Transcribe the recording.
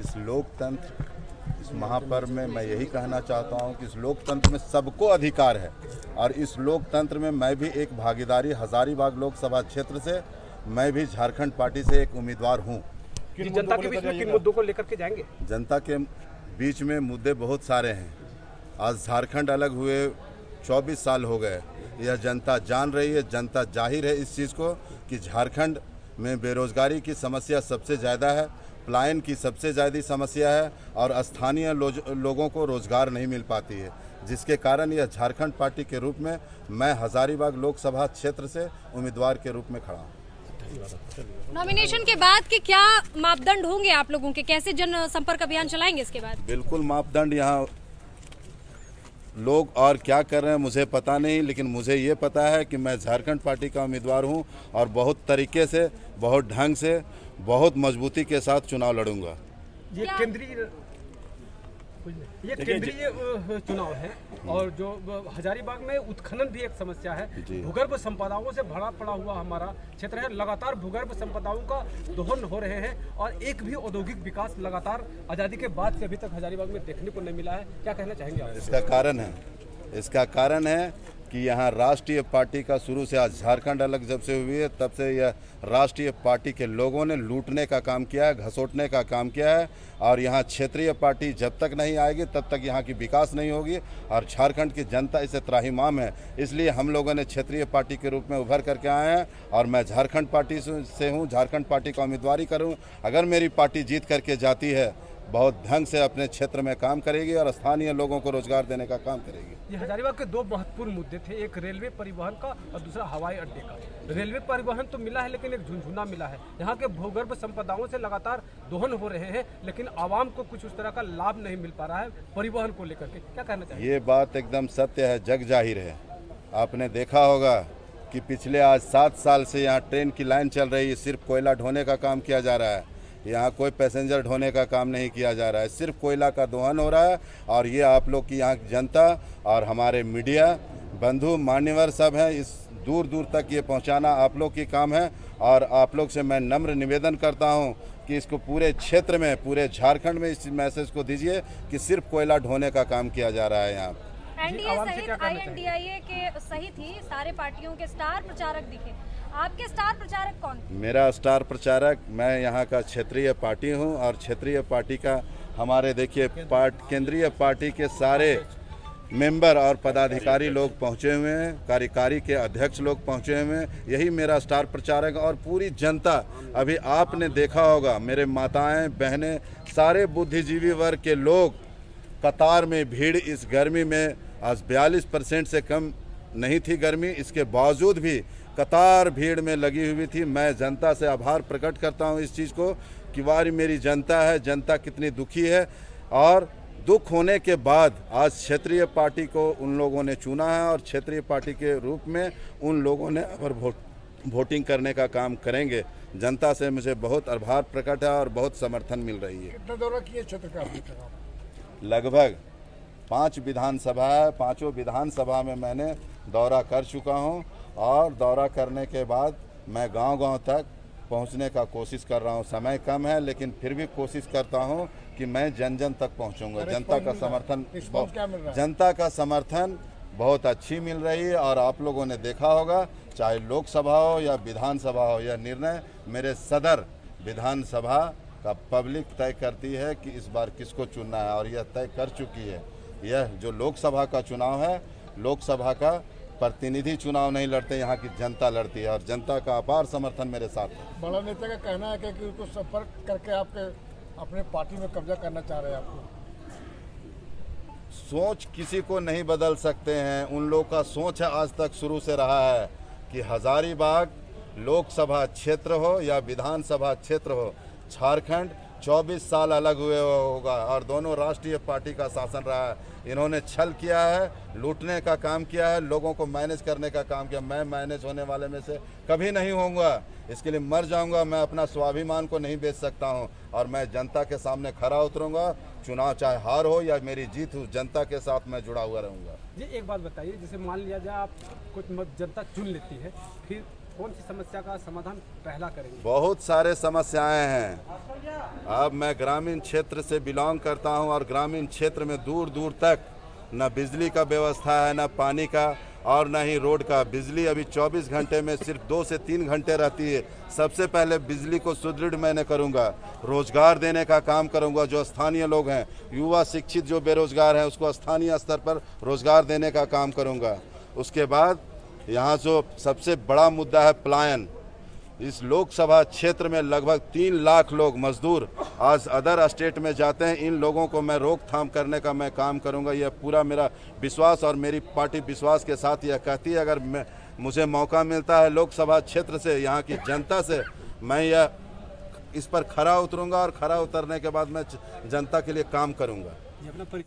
इस लोकतंत्र, इस महापर्व में मैं यही कहना चाहता हूं कि इस लोकतंत्र में सबको अधिकार है और इस लोकतंत्र में मैं भी एक भागीदारी हजारीबाग लोकसभा क्षेत्र से, मैं भी झारखंड पार्टी से एक उम्मीदवार हूं। जनता के बीच में किन मुद्दों को लेकर के जाएंगे? जनता के बीच में मुद्दे बहुत सारे हैं। आज झारखंड अलग हुए 24 साल हो गए, यह जनता जान रही है, जनता जाहिर है इस चीज़ को कि झारखंड में बेरोजगारी की समस्या सबसे ज़्यादा है, पलायन की सबसे ज़्यादा समस्या है और स्थानीय लोगों को रोज़गार नहीं मिल पाती है, जिसके कारण यह झारखंड पार्टी के रूप में मैं हजारीबाग लोकसभा क्षेत्र से उम्मीदवार के रूप में खड़ा हूँ। नॉमिनेशन के बाद के क्या मापदंड होंगे आप लोगों के, कैसे जन संपर्क अभियान चलाएंगे इसके बाद? बिल्कुल मापदंड, यहाँ लोग और क्या कर रहे हैं मुझे पता नहीं, लेकिन मुझे ये पता है कि मैं झारखंड पार्टी का उम्मीदवार हूं और बहुत तरीके से, बहुत ढंग से, बहुत मजबूती के साथ चुनाव लड़ूंगा। ये केंद्रीय चुनाव है और जो हजारीबाग में उत्खनन भी एक समस्या है। भूगर्भ संपदाओं से भरा पड़ा हुआ हमारा क्षेत्र है, लगातार भूगर्भ संपदाओं का दोहन हो रहे हैं और एक भी औद्योगिक विकास लगातार आज़ादी के बाद से अभी तक हजारीबाग में देखने को नहीं मिला है। क्या कहना चाहेंगे आप? इसका कारण है कि यहाँ राष्ट्रीय पार्टी का शुरू से, आज झारखंड अलग जब से हुई है तब से यह राष्ट्रीय पार्टी के लोगों ने लूटने का काम किया है, घसोटने का काम किया है और यहाँ क्षेत्रीय पार्टी जब तक नहीं आएगी तब तक यहाँ की विकास नहीं होगी और झारखंड की जनता इसे त्राहिमाम है। इसलिए हम लोगों ने क्षेत्रीय पार्टी के रूप में उभर करके आए हैं और मैं झारखंड पार्टी से हूँ, झारखंड पार्टी का उम्मीदवारी करूँ। अगर मेरी पार्टी जीत करके जाती है, बहुत ढंग से अपने क्षेत्र में काम करेगी और स्थानीय लोगों को रोजगार देने का काम करेगी। ये हजारीबाग के दो महत्वपूर्ण मुद्दे थे, एक रेलवे परिवहन का और दूसरा हवाई अड्डे का। रेलवे परिवहन तो मिला है लेकिन एक झुनझुना मिला है। यहाँ के भूगर्भ संपदाओं से लगातार दोहन हो रहे हैं लेकिन आवाम को कुछ उस तरह का लाभ नहीं मिल पा रहा है परिवहन को लेकर के। क्या कहना चाहिए? ये बात एकदम सत्य है, जग जाहिर है। आपने देखा होगा कि पिछले आज 7 साल से यहाँ ट्रेन की लाइन चल रही है, सिर्फ कोयला ढोने का काम किया जा रहा है। यहाँ कोई पैसेंजर ढोने का काम नहीं किया जा रहा है, सिर्फ कोयला का दोहन हो रहा है और ये आप लोग की यहाँ जनता और हमारे मीडिया बंधु मान्यवर सब हैं, इस दूर दूर तक ये पहुँचाना आप लोग की काम है और आप लोग से मैं नम्र निवेदन करता हूँ कि इसको पूरे क्षेत्र में, पूरे झारखंड में इस मैसेज को दीजिए कि सिर्फ कोयला ढोने का काम किया जा रहा है। यहाँ एनडीए सहित INDIA के सहित ही सारे पार्टियों के स्टार प्रचारक दिखे, आपके स्टार प्रचारक कौन? मेरा स्टार प्रचारक, मैं यहाँ का क्षेत्रीय पार्टी हूँ और क्षेत्रीय पार्टी का हमारे देखिए केंद्रीय पार्टी के सारे मेंबर और पदाधिकारी लोग पहुँचे हुए हैं, कार्यकारी के अध्यक्ष लोग पहुँचे हुए हैं, यही मेरा स्टार प्रचारक और पूरी जनता। अभी आपने देखा होगा मेरे माताएं बहनें सारे बुद्धिजीवी वर्ग के लोग कतार में भीड़, इस गर्मी में आज 42% से कम नहीं थी गर्मी, इसके बावजूद भी कतार भीड़ में लगी हुई थी। मैं जनता से आभार प्रकट करता हूं इस चीज़ को कि वारी मेरी जनता है, जनता कितनी दुखी है और दुख होने के बाद आज क्षेत्रीय पार्टी को उन लोगों ने चुना है और क्षेत्रीय पार्टी के रूप में उन लोगों ने अब वोटिंग करने का काम करेंगे। जनता से मुझे बहुत आभार प्रकट है और बहुत समर्थन मिल रही है। कितना दौरा किए क्षेत्र का? लगभग 5 विधानसभा है, 5 विधानसभा में मैंने दौरा कर चुका हूं और दौरा करने के बाद मैं गांव-गांव तक पहुंचने का कोशिश कर रहा हूं। समय कम है लेकिन फिर भी कोशिश करता हूं कि मैं जन जन तक पहुंचूंगा। जनता का समर्थन बहुत अच्छी मिल रही है और आप लोगों ने देखा होगा, चाहे लोकसभा हो या विधानसभा हो, यह निर्णय मेरे सदर विधानसभा का पब्लिक तय करती है कि इस बार किसको चुनना है और यह तय कर चुकी है। यह जो लोकसभा का चुनाव है, लोकसभा का प्रतिनिधि चुनाव नहीं लड़ते, यहाँ की जनता लड़ती है और जनता का अपार समर्थन मेरे साथ है। बड़ा नेता का कहना है कि उनको संपर्क करके आपके अपने पार्टी में कब्जा करना चाह रहे हैं। आपको सोच किसी को नहीं बदल सकते हैं, उन लोग का सोच है आज तक शुरू से रहा है कि हजारीबाग लोकसभा क्षेत्र हो या विधानसभा क्षेत्र हो, झारखंड 24 साल अलग हुए होगा और दोनों राष्ट्रीय पार्टी का शासन रहा है। इन्होंने छल किया है, लूटने का काम किया है, लोगों को मैनेज करने का काम किया। मैं मैनेज होने वाले में से कभी नहीं होऊंगा, इसके लिए मर जाऊंगा। मैं अपना स्वाभिमान को नहीं बेच सकता हूं और मैं जनता के सामने खरा उतरूंगा। चुनाव चाहे हार हो या मेरी जीत हो, जनता के साथ मैं जुड़ा हुआ रहूंगा। जी एक बात बताइए, जैसे मान लिया जाए आप कुछ जनता चुन लेती है, फिर कौन सी समस्या का समाधान पहला करेंगे? बहुत सारे समस्याएं हैं। अब मैं ग्रामीण क्षेत्र से बिलोंग करता हूं और ग्रामीण क्षेत्र में दूर दूर तक न बिजली का व्यवस्था है, न पानी का और न ही रोड का। बिजली अभी 24 घंटे में सिर्फ 2 से 3 घंटे रहती है। सबसे पहले बिजली को सुदृढ़ मैंने करूंगा, रोजगार देने का काम करूंगा। जो स्थानीय लोग हैं, युवा शिक्षित जो बेरोजगार हैं, उसको स्थानीय स्तर पर रोजगार देने का काम करूंगा। उसके बाद यहाँ जो सबसे बड़ा मुद्दा है पलायन, इस लोकसभा क्षेत्र में लगभग 3 लाख लोग मजदूर आज अदर स्टेट में जाते हैं। इन लोगों को मैं रोकथाम करने का मैं काम करूंगा। यह पूरा मेरा विश्वास और मेरी पार्टी विश्वास के साथ यह कहती है, अगर मुझे मौका मिलता है लोकसभा क्षेत्र से, यहाँ की जनता से, मैं यह इस पर खरा उतरूंगा और खरा उतरने के बाद मैं जनता के लिए काम करूंगा।